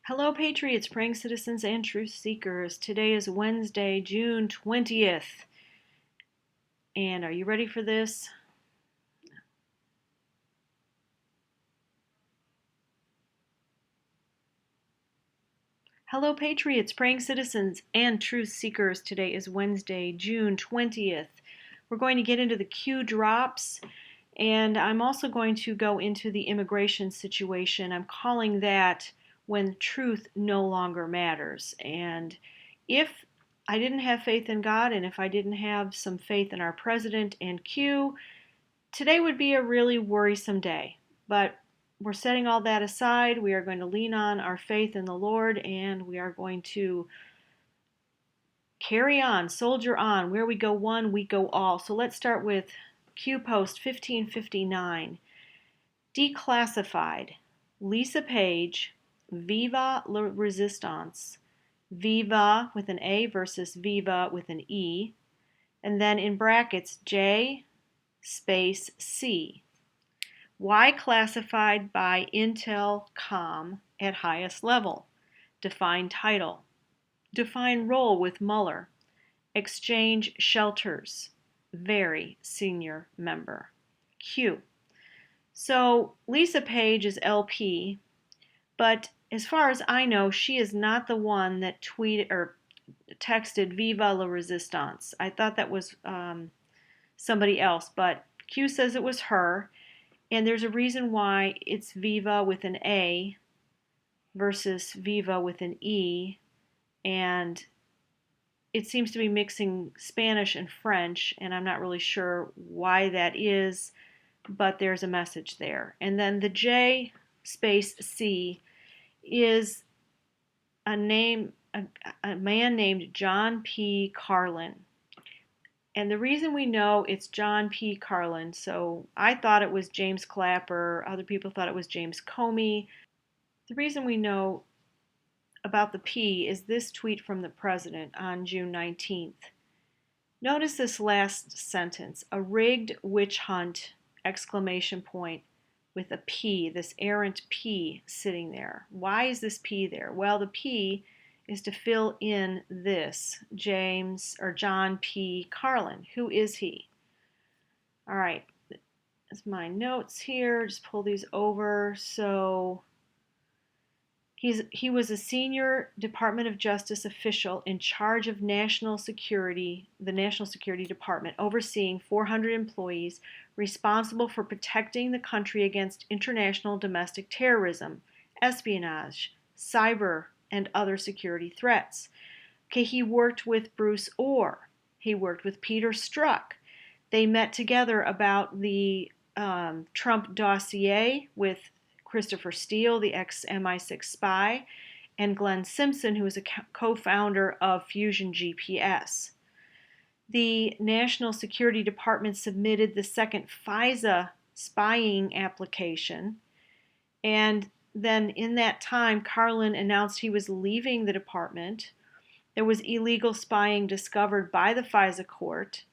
Hello, Patriots, praying citizens, and truth seekers. Today is Wednesday, June 20th. And are you ready for this? Hello, Patriots, praying citizens, and truth seekers. Today is Wednesday, June 20th. We're going to get into the Q drops, and I'm also going to go into the immigration situation. I'm calling that when truth no longer matters. And if I didn't have faith in God, and if I didn't have some faith in our president and Q, today would be a really worrisome day. But we're setting all that aside. We are going to lean on our faith in the Lord, and we are going to carry on, soldier on. Where we go one, we go all. So let's start with Q Post 1559. Declassified. Lisa Page, Viva la Resistance. Viva with an A versus Viva with an E. And then in brackets, J space C. Why classified by Intel.com at highest level? Define title. Define role with Mueller. Exchange shelters. Very senior member. Q. So Lisa Page is LP, but as far as I know, she is not the one that tweeted or texted Viva la Resistance. I thought that was somebody else, but Q says it was her, and there's a reason why it's Viva with an A versus Viva with an E, and it seems to be mixing Spanish and French, and I'm not really sure why that is, but there's a message there. And then the J space C is a name, a man named John P. Carlin. And the reason we know it's John P. Carlin, so I thought it was James Clapper, other people thought it was James Comey. The reason we know about the P is this tweet from the president on June 19th. Notice this last sentence, a rigged witch hunt, exclamation point, with a P, this errant P sitting there. Why is this P there? Well, the P is to fill in this, James or John P. Carlin. Who is he? All right, that's my notes here. Just pull these over. So he was a senior Department of Justice official in charge of national security, the National Security Department, overseeing 400 employees responsible for protecting the country against international domestic terrorism, espionage, cyber, and other security threats. Okay, he worked with Bruce Orr. He worked with Peter Strzok. They met together about the Trump dossier with Christopher Steele, the ex-MI6 spy, and Glenn Simpson, who is a co-founder of Fusion GPS. The National Security Department submitted the second FISA spying application, and then in that time, Carlin announced he was leaving the department. There was illegal spying discovered by the FISA court.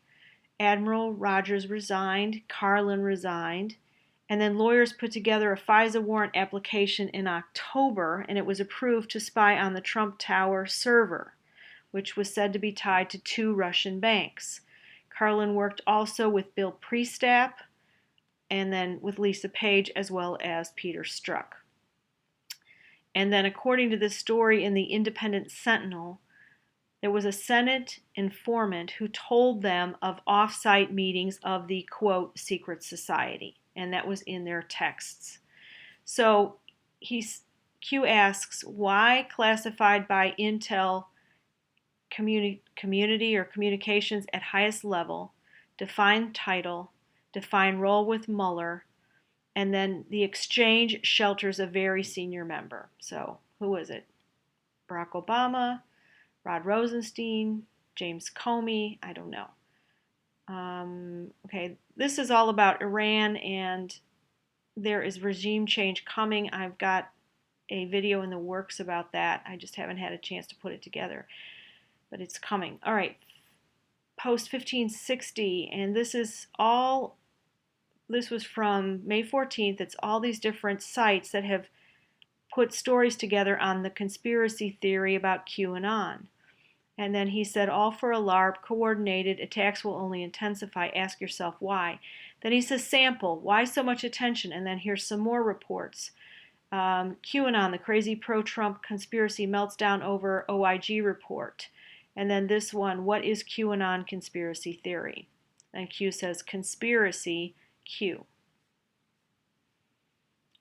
Admiral Rogers resigned, Carlin resigned, and then lawyers put together a FISA warrant application in October, and it was approved to spy on the Trump Tower server, which was said to be tied to 2 Russian banks. Carlin worked also with Bill Priestap and then with Lisa Page as well as Peter Strzok. And then according to this story in the Independent Sentinel, there was a Senate informant who told them of off-site meetings of the, quote, secret society, and that was in their texts. So Q asks, why classified by Intel community or communications at highest level, define title, define role with Mueller, and then the exchange shelters a very senior member. So who is it? Barack Obama, Rod Rosenstein, James Comey, I don't know. Okay, this is all about Iran, and there is regime change coming. I've got a video in the works about that. I just haven't had a chance to put it together, but it's coming. All right, Post 1560, and this was from May 14th. It's all these different sites that have put stories together on the conspiracy theory about QAnon. And then he said, all for a LARP, coordinated, attacks will only intensify, ask yourself why. Then he says, sample, why so much attention? And then here's some more reports. QAnon, the crazy pro-Trump conspiracy melts down over OIG report. And then this one, what is QAnon conspiracy theory? And Q says, conspiracy, Q.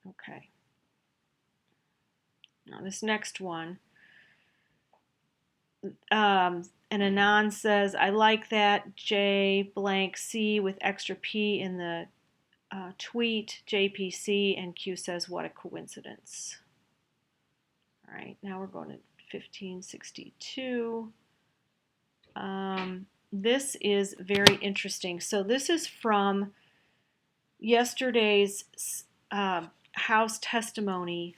Okay. Now this next one, and Anon says, I like that J blank C with extra P in the tweet, JPC, and Q says, what a coincidence. All right, now we're going to 1562. This is very interesting. So this is from yesterday's House testimony,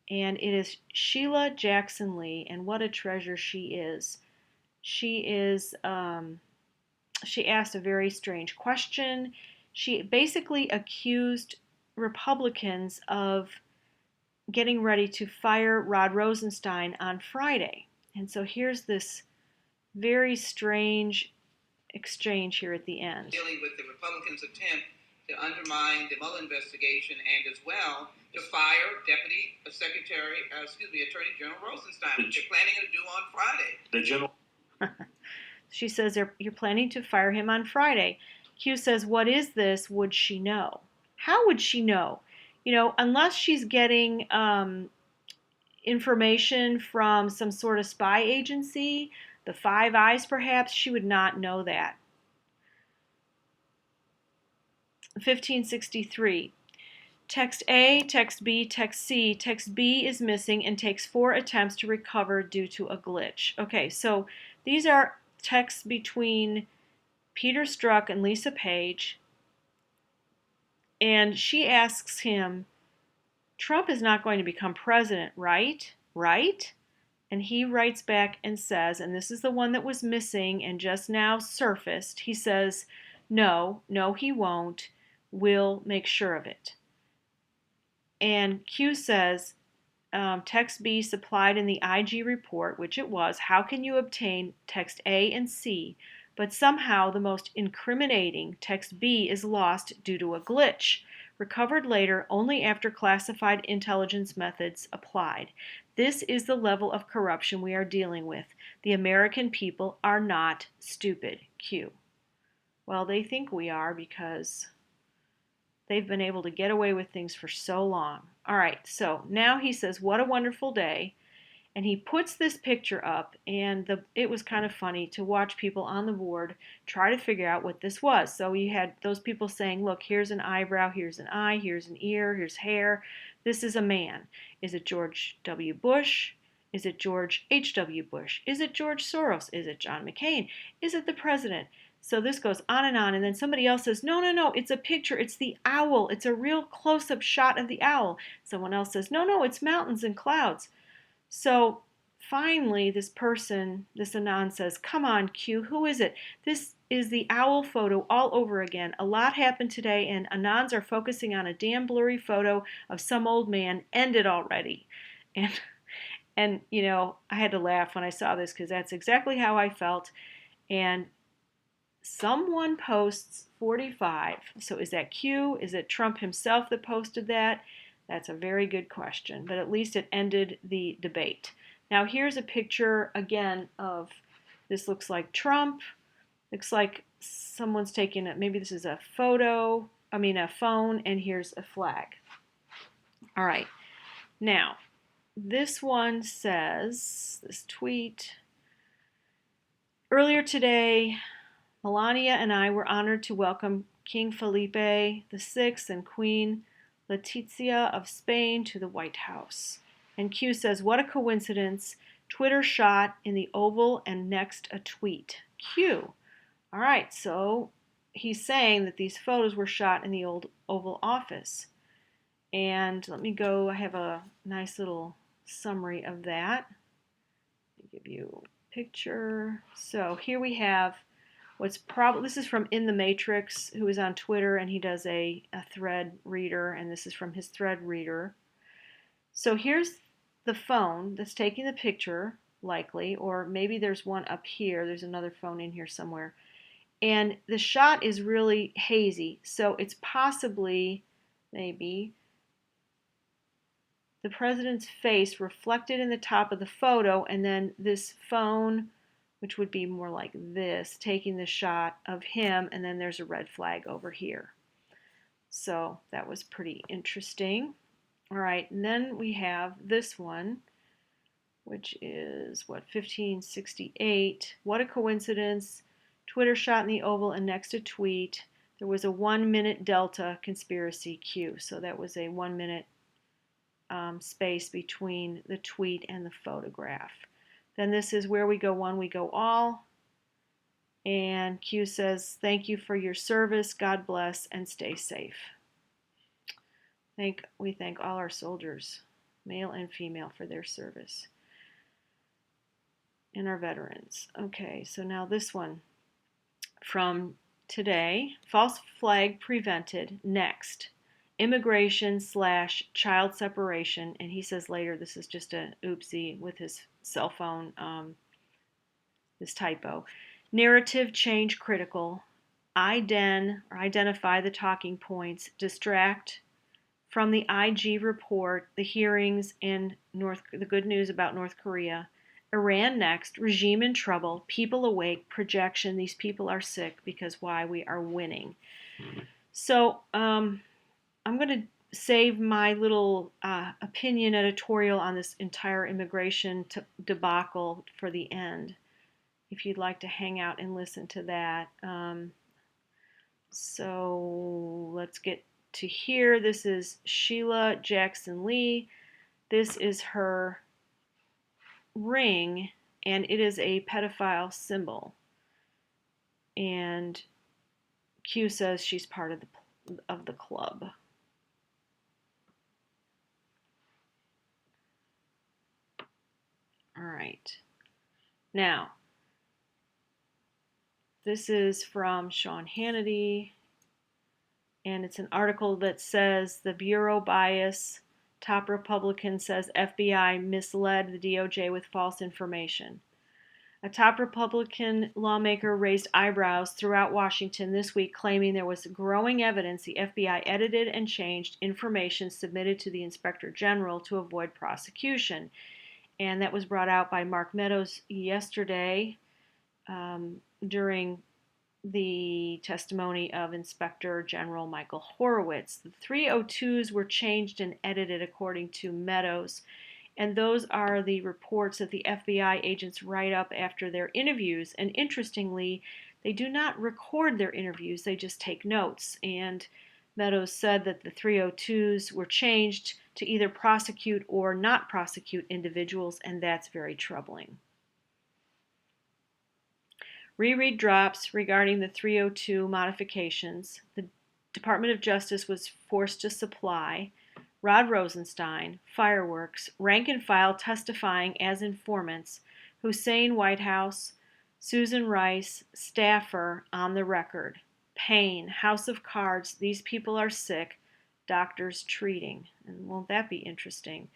and it is Sheila Jackson Lee, and what a treasure she is. She asked a very strange question. She basically accused Republicans of getting ready to fire Rod Rosenstein on Friday. And so here's this very strange exchange here at the end. Dealing with the Republicans' attempt to undermine the Mueller investigation and as well to fire Attorney General Rosenstein, which you're planning to do on Friday. The general. She says you're planning to fire him on Friday. Q says, what is this? Would she know? How would she know? You know, unless she's getting information from some sort of spy agency, the Five Eyes perhaps, she would not know that. 1563. Text A, text B, text C. Text B is missing and takes 4 attempts to recover due to a glitch. Okay, so these are texts between Peter Strzok and Lisa Page. And she asks him, Trump is not going to become president, right? Right? And he writes back and says, and this is the one that was missing and just now surfaced, he says, no, he won't. We'll make sure of it. And Q says, text B supplied in the IG report, which it was, how can you obtain text A and C, but somehow the most incriminating, text B, is lost due to a glitch, recovered later only after classified intelligence methods applied. This is the level of corruption we are dealing with. The American people are not stupid, Q. Well, they think we are because they've been able to get away with things for so long. All right, so now he says, what a wonderful day. And he puts this picture up, and it was kind of funny to watch people on the board try to figure out what this was. So you had those people saying, look, here's an eyebrow, here's an eye, here's an ear, here's hair. This is a man. Is it George W. Bush? Is it George H.W. Bush? Is it George Soros? Is it John McCain? Is it the president? So this goes on, and then somebody else says, no, it's a picture, it's the owl, it's a real close-up shot of the owl. Someone else says, no, it's mountains and clouds. So finally, this Anon says, come on, Q, who is it? This is the owl photo all over again. A lot happened today, and Anons are focusing on a damn blurry photo of some old man. End it already. And you know, I had to laugh when I saw this because that's exactly how I felt. And someone posts 45. So is that Q? Is it Trump himself that posted that? That's a very good question, but at least it ended the debate. Now here's a picture again of, this looks like Trump. Looks like someone's taking it. Maybe this is a phone, and here's a flag. All right. Now, this one says, this tweet, earlier today, Melania and I were honored to welcome King Felipe VI and Queen Letizia of Spain to the White House. And Q says, what a coincidence. Twitter shot in the Oval and next a tweet. Q. All right, so he's saying that these photos were shot in the old Oval Office. And let me go, I have a nice little summary of that. Let me give you a picture. So here we have this is from In the Matrix, who is on Twitter, and he does a thread reader, and this is from his thread reader. So here's the phone that's taking the picture, likely, or maybe there's one up here. There's another phone in here somewhere. And the shot is really hazy, so it's possibly, maybe, the president's face reflected in the top of the photo, and then this phone, which would be more like this, taking the shot of him, and then there's a red flag over here. So that was pretty interesting. All right, and then we have this one, which is, what, 1568. What a coincidence. Twitter shot in the Oval and next a tweet. There was a 1 minute delta conspiracy Q. So that was a 1 minute space between the tweet and the photograph. Then this is where we go one, we go all. And Q says, thank you for your service. God bless and stay safe. We thank all our soldiers, male and female, for their service. And our veterans. Okay, so now this one from today. False flag prevented. Next. Immigration/child separation. And he says later this is just a oopsie with his cell phone, this typo. Narrative change critical. Identify the talking points. Distract from the IG report, the hearings, and the good news about North Korea. Iran next, regime in trouble, people awake, projection, these people are sick because why? We are winning. So I'm going to save my little opinion editorial on this entire immigration debacle for the end, if you'd like to hang out and listen to that. So let's get to here. This is Sheila Jackson Lee. This is her ring, and it is a pedophile symbol. And Q says she's part of the club. All right. Now, this is from Sean Hannity, and it's an article that says the Bureau bias. Top Republican says FBI misled the DOJ with false information. A top Republican lawmaker raised eyebrows throughout Washington this week, claiming there was growing evidence the FBI edited and changed information submitted to the Inspector General to avoid prosecution. And that was brought out by Mark Meadows yesterday during the testimony of Inspector General Michael Horowitz. The 302s were changed and edited according to Meadows, and those are the reports that the FBI agents write up after their interviews. And interestingly, they do not record their interviews, they just take notes. And Meadows said that the 302s were changed to either prosecute or not prosecute individuals, and that's very troubling. Reread drops regarding the 302 modifications. The Department of Justice was forced to supply Rod Rosenstein, fireworks, rank and file testifying as informants, Hussein Whitehouse, Susan Rice, staffer on the record, Payne, House of Cards, these people are sick, doctors treating. And won't that be interesting?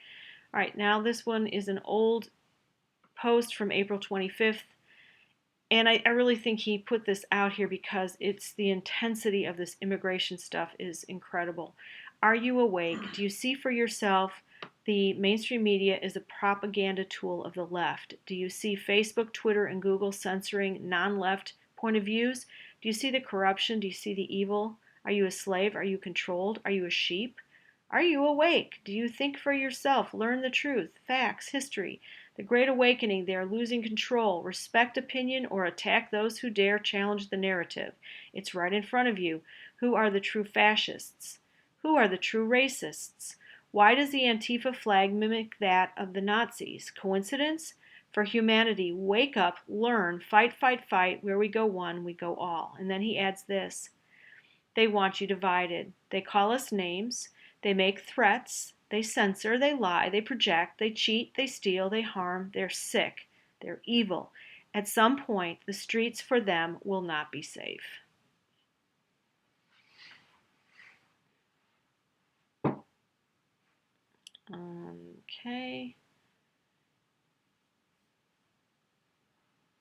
All right, now this one is an old post from April 25th. And I really think he put this out here because it's the intensity of this immigration stuff is incredible. Are you awake? Do you see for yourself the mainstream media is a propaganda tool of the left? Do you see Facebook, Twitter, and Google censoring non-left point of views? Do you see the corruption? Do you see the evil? Are you a slave? Are you controlled? Are you a sheep? Are you awake? Do you think for yourself? Learn the truth, facts, history. The Great Awakening, they are losing control. Respect opinion or attack those who dare challenge the narrative. It's right in front of you. Who are the true fascists? Who are the true racists? Why does the Antifa flag mimic that of the Nazis? Coincidence? For humanity, wake up, learn, fight, fight, fight. Where we go one, we go all. And then he adds this. They want you divided. They call us names. They make threats. They censor, they lie, they project, they cheat, they steal, they harm, they're sick, they're evil. At some point, the streets for them will not be safe. Okay.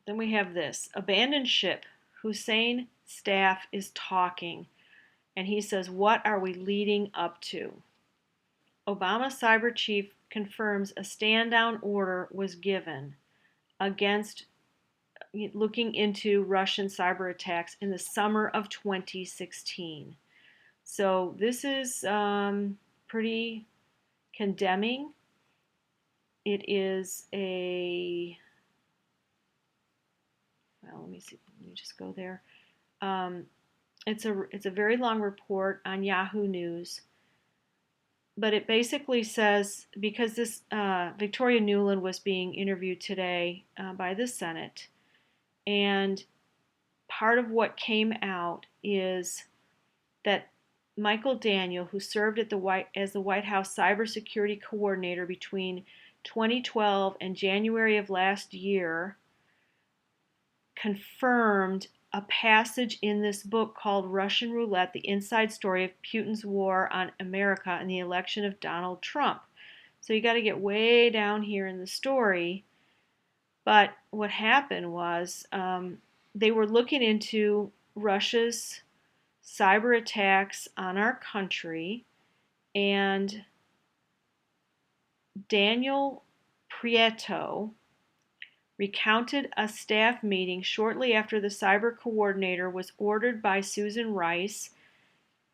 Then we have this. Abandoned ship. Hussein staff is talking. And he says, what are we leading up to? Obama cyber chief confirms a stand-down order was given against looking into Russian cyber attacks in the summer of 2016. So this is pretty condemning. It is a, well, let me see, let me just go there. It's a very long report on Yahoo News, but it basically says, because this Victoria Nuland was being interviewed today by the Senate, and part of what came out is that Michael Daniel, who served as the White House cybersecurity coordinator between 2012 and January of last year, confirmed a passage in this book called Russian Roulette, the inside story of Putin's war on America and the election of Donald Trump. So you got to get way down here in the story. But what happened was they were looking into Russia's cyber attacks on our country, and Daniel Prieto recounted a staff meeting shortly after the cyber coordinator was ordered by Susan Rice,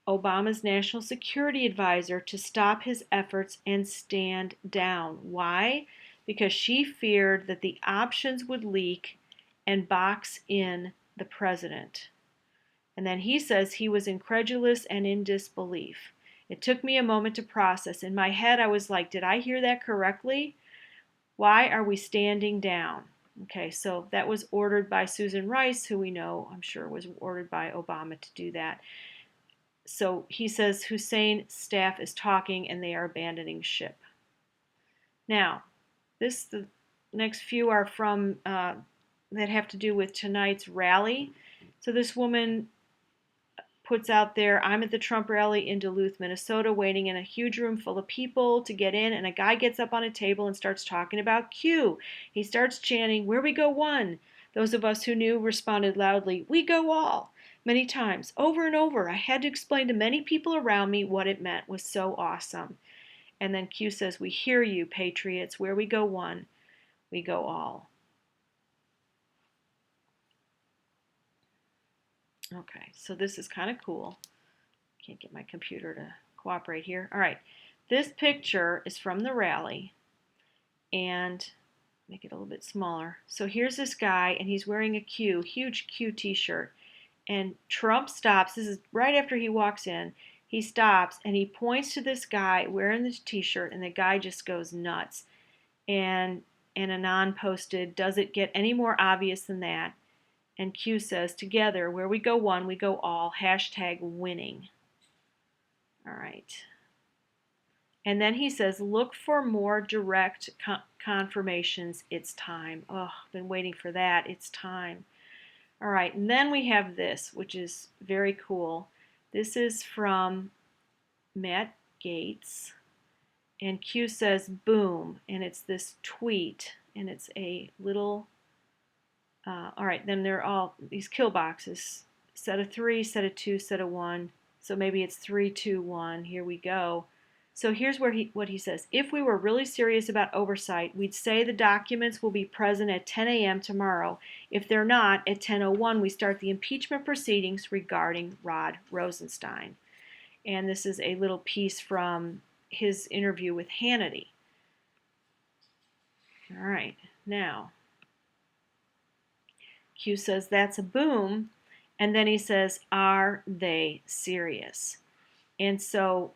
Obama's national security advisor, to stop his efforts and stand down. Why? Because she feared that the options would leak and box in the president. And then he says he was incredulous and in disbelief. It took me a moment to process. In my head, I was like, did I hear that correctly? Why are we standing down? Okay, so that was ordered by Susan Rice, who we know, I'm sure, was ordered by Obama to do that. So he says Hussein's staff is talking and they are abandoning ship. Now, the next few are from that have to do with tonight's rally. So this woman puts out there, I'm at the Trump rally in Duluth, Minnesota, waiting in a huge room full of people to get in, and a guy gets up on a table and starts talking about Q. He starts chanting, "Where we go one." Those of us who knew responded loudly, "We go all." Many times, over and over, I had to explain to many people around me what it meant. It was so awesome. And then Q says, "We hear you, patriots. Where we go one, we go all." Okay, so this is kind of cool. Can't get my computer to cooperate here. All right, this picture is from the rally, and make it a little bit smaller. So here's this guy, and he's wearing a Q, huge Q t-shirt, and Trump stops. This is right after he walks in. He stops, and he points to this guy wearing this t-shirt, and the guy just goes nuts. And Anon posted, "Does it get any more obvious than that?" And Q says, "Together, where we go one, we go all, hashtag winning." All right. And then he says, look for more direct confirmations. It's time. Oh, I've been waiting for that. It's time. All right. And then we have this, which is very cool. This is from Matt Gaetz. And Q says, boom. And it's this tweet. And it's a little, all right. Then they're all these kill boxes. Set of 3, set of 2, set of 1. So maybe it's 3, 2, 1. Here we go. So here's what he says. If we were really serious about oversight, we'd say the documents will be present at 10 a.m. tomorrow. If they're not, at 10:01 we start the impeachment proceedings regarding Rod Rosenstein. And this is a little piece from his interview with Hannity. All right, now Q says that's a boom, and then he says, are they serious? And so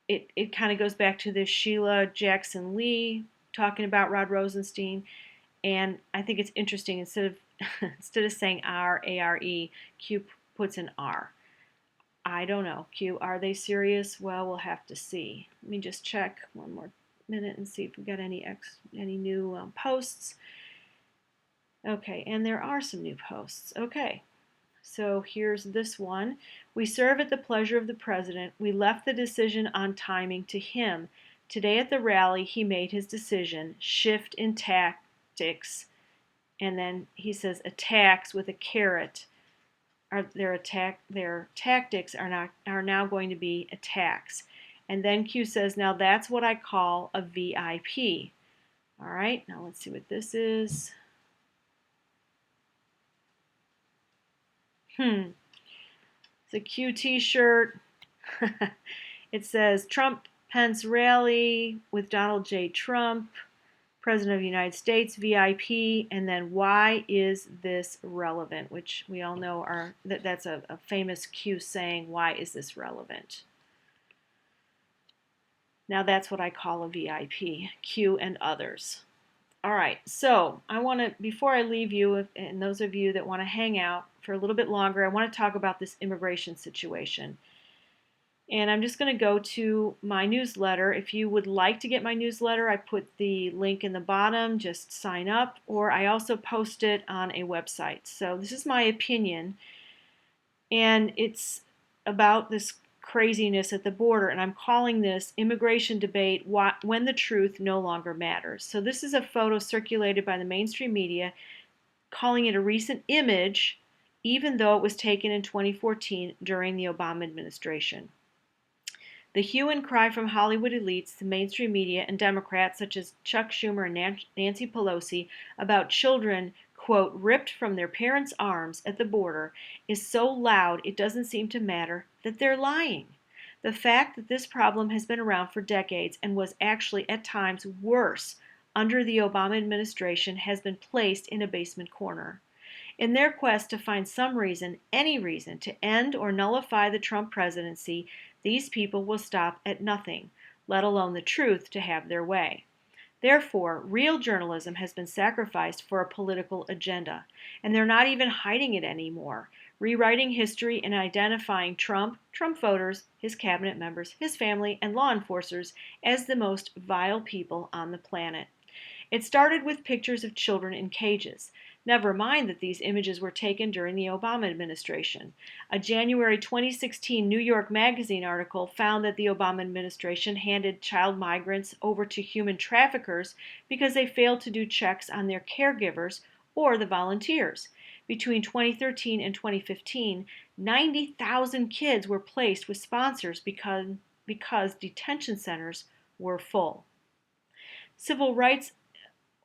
it kind of goes back to this Sheila Jackson Lee talking about Rod Rosenstein, and I think it's interesting, instead of saying R-A-R-E, Q puts an R. I don't know. Q, are they serious? Well, we'll have to see. Let me just check one more minute and see if we got any new posts. Okay, and there are some new posts. Okay. So here's this one. We serve at the pleasure of the president. We left the decision on timing to him. Today at the rally, he made his decision, shift in tactics, and then he says attacks with a caret. Their tactics are now going to be attacks. And then Q says, now that's what I call a VIP. All right, now let's see what this is. It's a Q t-shirt. It says Trump-Pence rally with Donald J. Trump, President of the United States, VIP, and then why is this relevant? Which we all know that's a famous Q saying, why is this relevant? Now that's what I call a VIP, Q and others. All right, so I want to, before I leave you, and those of you that want to hang out for a little bit longer, I want to talk about this immigration situation. And I'm just going to go to my newsletter. If you would like to get my newsletter, I put the link in the bottom. Just sign up, or I also post it on a website. So this is my opinion, and it's about this craziness at the border, and I'm calling this immigration debate when the truth no longer matters. So this is a photo circulated by the mainstream media, calling it a recent image, even though it was taken in 2014 during the Obama administration. The hue and cry from Hollywood elites, the mainstream media, and Democrats such as Chuck Schumer and Nancy Pelosi about children, quote, ripped from their parents' arms at the border is so loud it doesn't seem to matter that they're lying. The fact that this problem has been around for decades and was actually at times worse under the Obama administration has been placed in a basement corner. In their quest to find some reason, any reason, to end or nullify the Trump presidency, these people will stop at nothing, let alone the truth, to have their way. Therefore, real journalism has been sacrificed for a political agenda, and they're not even hiding it anymore, rewriting history and identifying Trump voters, his cabinet members, his family, and law enforcers as the most vile people on the planet. It started with pictures of children in cages. Never mind that these images were taken during the Obama administration. A January 2016 New York Magazine article found that the Obama administration handed child migrants over to human traffickers because they failed to do checks on their caregivers or the volunteers. Between 2013 and 2015, 90,000 kids were placed with sponsors because detention centers were full.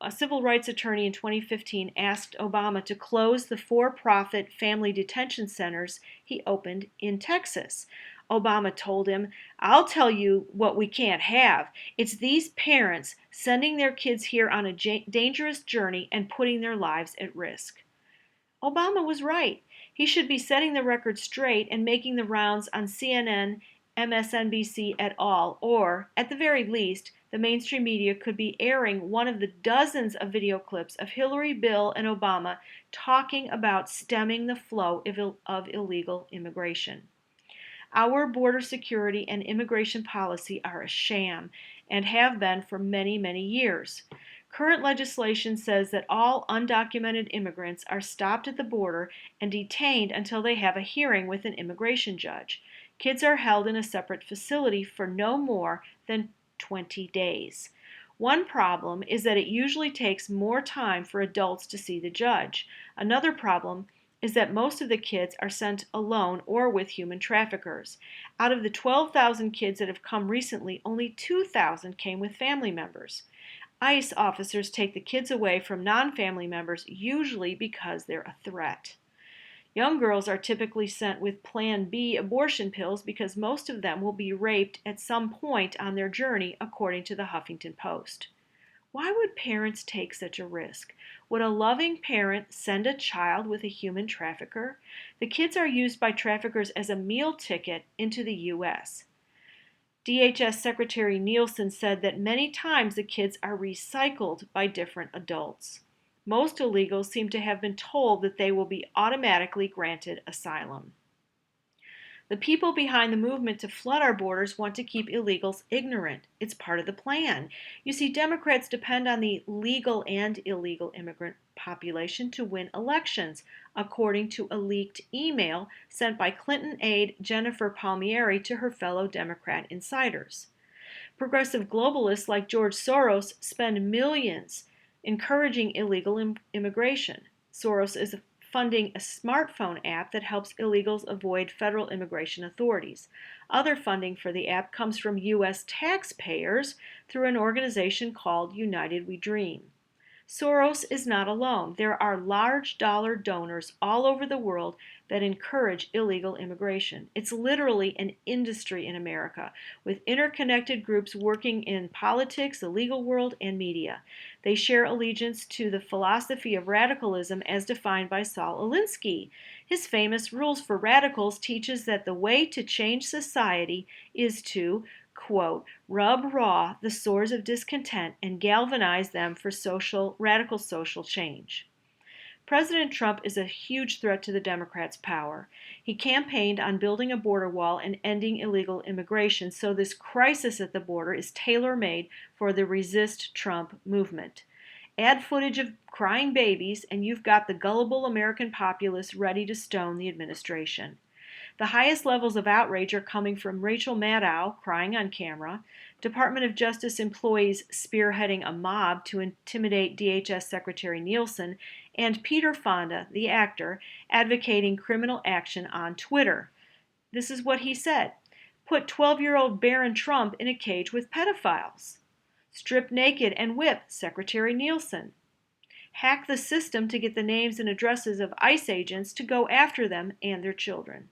A civil rights attorney in 2015 asked Obama to close the for-profit family detention centers he opened in Texas. Obama told him, "I'll tell you what we can't have. It's these parents sending their kids here on a dangerous journey and putting their lives at risk." Obama was right. He should be setting the record straight and making the rounds on CNN, MSNBC et al., or, at the very least, the mainstream media could be airing one of the dozens of video clips of Hillary, Bill, and Obama talking about stemming the flow of illegal immigration. Our border security and immigration policy are a sham and have been for many, many years. Current legislation says that all undocumented immigrants are stopped at the border and detained until they have a hearing with an immigration judge. Kids are held in a separate facility for no more than 20 days. One problem is that it usually takes more time for adults to see the judge. Another problem is that most of the kids are sent alone or with human traffickers. Out of the 12,000 kids that have come recently, only 2,000 came with family members. ICE officers take the kids away from non-family members, usually because they're a threat. Young girls are typically sent with Plan B abortion pills because most of them will be raped at some point on their journey, according to the Huffington Post. Why would parents take such a risk? Would a loving parent send a child with a human trafficker? The kids are used by traffickers as a meal ticket into the U.S. DHS Secretary Nielsen said that many times the kids are recycled by different adults. Most illegals seem to have been told that they will be automatically granted asylum. The people behind the movement to flood our borders want to keep illegals ignorant. It's part of the plan. You see, Democrats depend on the legal and illegal immigrant population to win elections, according to a leaked email sent by Clinton aide Jennifer Palmieri to her fellow Democrat insiders. Progressive globalists like George Soros spend millions encouraging illegal immigration. Soros is funding a smartphone app that helps illegals avoid federal immigration authorities. Other funding for the app comes from U.S. taxpayers through an organization called United We Dream. Soros is not alone. There are large dollar donors all over the world that encourage illegal immigration. It's literally an industry in America, with interconnected groups working in politics, the legal world, and media. They share allegiance to the philosophy of radicalism as defined by Saul Alinsky. His famous Rules for Radicals teaches that the way to change society is to, quote, rub raw the sores of discontent and galvanize them for radical social change. President Trump is a huge threat to the Democrats' power. He campaigned on building a border wall and ending illegal immigration, so this crisis at the border is tailor-made for the Resist Trump movement. Add footage of crying babies, and you've got the gullible American populace ready to stone the administration. The highest levels of outrage are coming from Rachel Maddow crying on camera, Department of Justice employees spearheading a mob to intimidate DHS Secretary Nielsen, and Peter Fonda, the actor, advocating criminal action on Twitter. This is what he said: put 12-year-old Barron Trump in a cage with pedophiles. Strip naked and whip Secretary Nielsen. Hack the system to get the names and addresses of ICE agents to go after them and their children.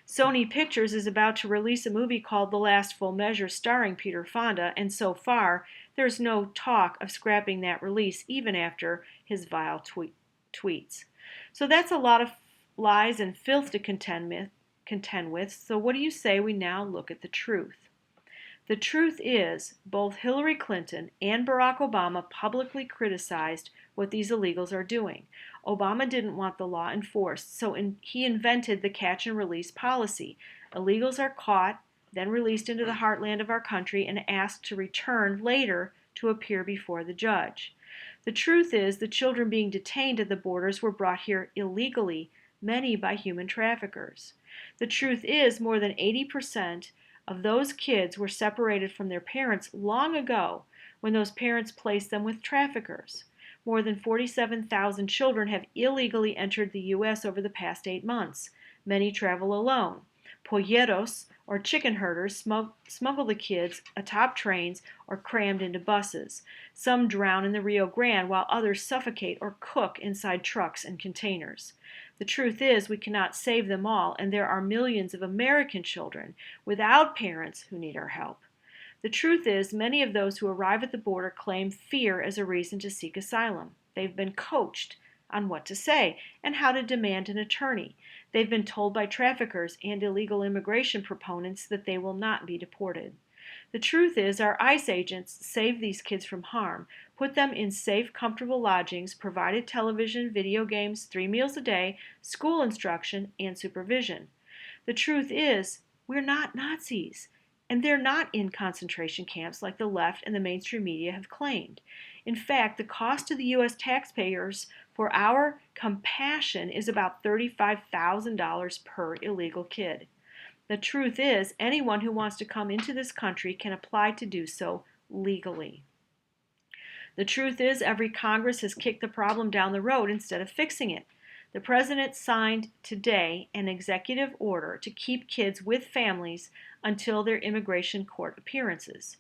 Sony Pictures is about to release a movie called The Last Full Measure starring Peter Fonda, and so far, there's no talk of scrapping that release even after his vile tweets. So that's a lot of lies and filth to contend with. So what do you say we now look at the truth? The truth is, both Hillary Clinton and Barack Obama publicly criticized what these illegals are doing. Obama didn't want the law enforced, so he invented the catch and release policy. Illegals are caught, then released into the heartland of our country and asked to return later to appear before the judge. The truth is, the children being detained at the borders were brought here illegally, many by human traffickers. The truth is, more than 80% of those kids were separated from their parents long ago when those parents placed them with traffickers. More than 47,000 children have illegally entered the U.S. over the past 8 months. Many travel alone. Polleros, or chicken herders, smuggle the kids atop trains or crammed into buses. Some drown in the Rio Grande while others suffocate or cook inside trucks and containers. The truth is, we cannot save them all, and there are millions of American children without parents who need our help. The truth is, many of those who arrive at the border claim fear as a reason to seek asylum. They've been coached on what to say and how to demand an attorney. They've been told by traffickers and illegal immigration proponents that they will not be deported. The truth is, our ICE agents save these kids from harm, put them in safe, comfortable lodgings, provided television, video games, 3 meals a day, school instruction, and supervision. The truth is, we're not Nazis, and they're not in concentration camps like the left and the mainstream media have claimed. In fact, the cost to the U.S. taxpayers for our compassion is about $35,000 per illegal kid. The truth is, anyone who wants to come into this country can apply to do so legally. The truth is, every Congress has kicked the problem down the road instead of fixing it. The President signed today an executive order to keep kids with families until their immigration court appearances.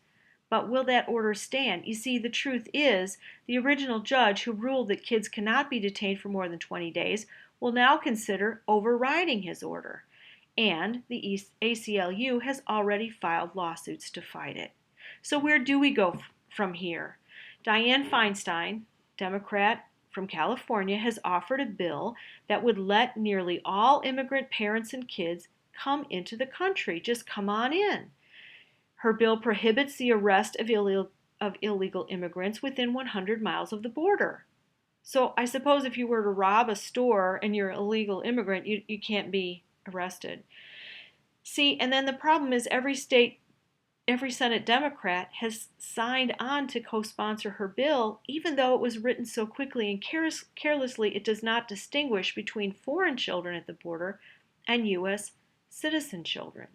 But will that order stand? You see, the truth is, the original judge who ruled that kids cannot be detained for more than 20 days will now consider overriding his order. And the ACLU has already filed lawsuits to fight it. So where do we go from here? Dianne Feinstein, Democrat from California, has offered a bill that would let nearly all immigrant parents and kids come into the country. Just come on in. Her bill prohibits the arrest of illegal immigrants within 100 miles of the border. So I suppose if you were to rob a store and you're an illegal immigrant, you can't be arrested. See, and then the problem is every Senate Democrat has signed on to co-sponsor her bill, even though it was written so quickly and carelessly. It does not distinguish between foreign children at the border and U.S. citizen children.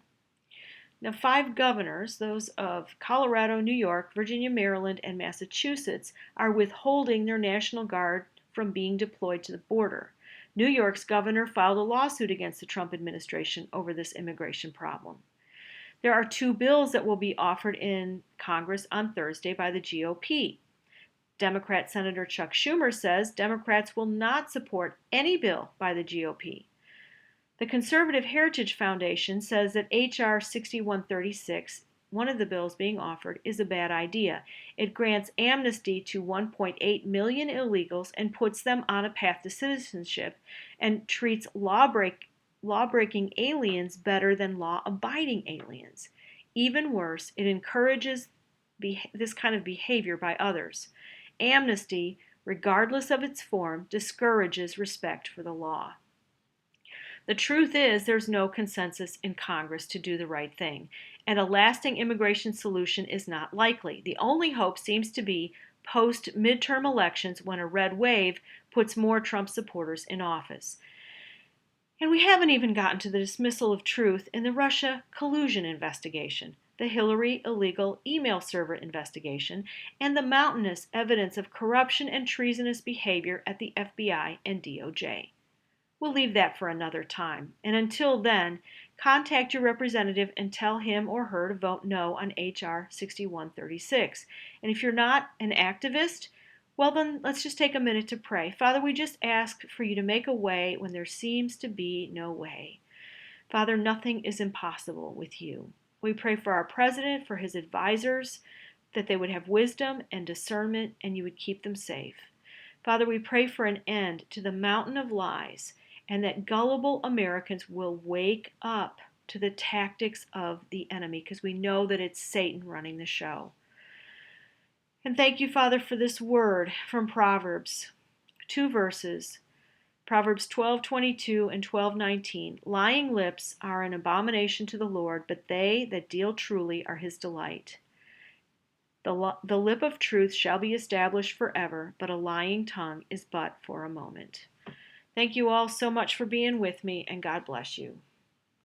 Now, 5 governors, those of Colorado, New York, Virginia, Maryland, and Massachusetts, are withholding their National Guard from being deployed to the border. New York's governor filed a lawsuit against the Trump administration over this immigration problem. There are 2 bills that will be offered in Congress on Thursday by the GOP. Democrat Senator Chuck Schumer says Democrats will not support any bill by the GOP. The Conservative Heritage Foundation says that H.R. 6136, one of the bills being offered, is a bad idea. It grants amnesty to 1.8 million illegals and puts them on a path to citizenship and treats law-breaking aliens better than law-abiding aliens. Even worse, it encourages this kind of behavior by others. Amnesty, regardless of its form, discourages respect for the law. The truth is, there's no consensus in Congress to do the right thing, and a lasting immigration solution is not likely. The only hope seems to be post-midterm elections when a red wave puts more Trump supporters in office. And we haven't even gotten to the dismissal of truth in the Russia collusion investigation, the Hillary illegal email server investigation, and the mountainous evidence of corruption and treasonous behavior at the FBI and DOJ. We'll leave that for another time. And until then, contact your representative and tell him or her to vote no on H.R. 6136. And if you're not an activist, well then let's just take a minute to pray. Father, we just ask for you to make a way when there seems to be no way. Father, nothing is impossible with you. We pray for our president, for his advisors, that they would have wisdom and discernment and you would keep them safe. Father, we pray for an end to the mountain of lies and that gullible Americans will wake up to the tactics of the enemy because we know that it's Satan running the show. And thank you, Father, for this word from Proverbs. 2 verses, Proverbs 12:22 and 12:19. Lying lips are an abomination to the Lord, but they that deal truly are his delight. The lip of truth shall be established forever, but a lying tongue is but for a moment. Thank you all so much for being with me, and God bless you.